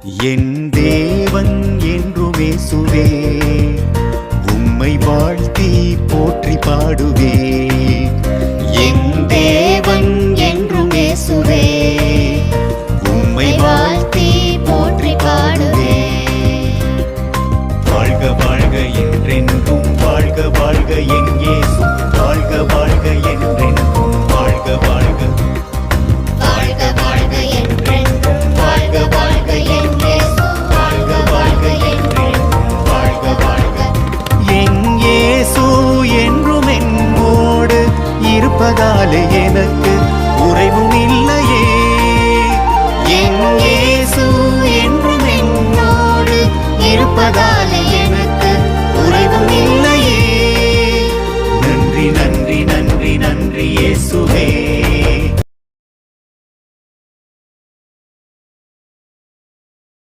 என் தேவன் என்றும் இயேசுவே, உம்மை வாழ்த்தி போற்றி பாடுவே. என் தேவன் என்றும் இயேசுவே, உம்மை வாழ்த்தி போற்றி பாடுவே. வாழ்க வாழ்க என்றென்றும் வாழ்க வாழ்க என் இயேசு, வாழ்க வாழ்க என்றென்றும் வாழ்க வாழ்க. வாழ்க வாழ்க என்றென்றும் வாழ்க வாழ்க என் இயேசு, வாழ்க வாழ்க என்றென்றும் வாழ்க வாழ்க. என் இயேசு என்றும் என்னோடு இருப்பதாலே எனக்கு குறைவும் இல்லையே. என் இயேசு என்றும் என்னோடு இருப்பதால்